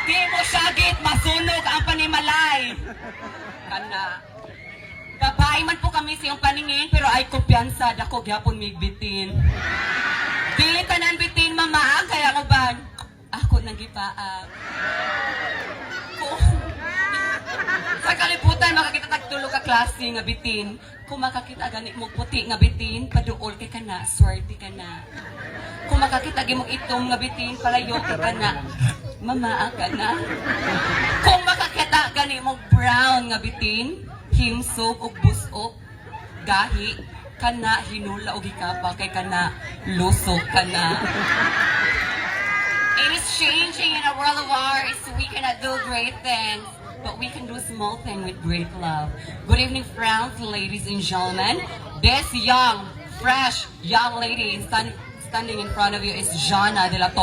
Di mo sagit, masunog ang panimalay. Kana. Babae man po kami sa iyong paningin, pero ay kumpiyansa, dako gyapon mig bitin. Dili tanan bitin, mama, kaya ko ba? Ako nang gipaag. Sa kalibutan, makakita tagtulo ka klase nga bitin. Kung makakita gani mo puti nga bitin, paduol kay kana, swerte ka na. Kung makakita mong itom nga bitin, palayo kay kana, mamaa ka na. Kung makakita gani mong brown nga bitin, himsog o busok, gahi, kana, hinula o gikapa, kay kana, lusok ka na. It is changing in a world of ours. We cannot do great things, but we can do small things with great love. Good evening, friends, ladies and gentlemen. This young, fresh, young lady standing in front of you is Jana de la Torre.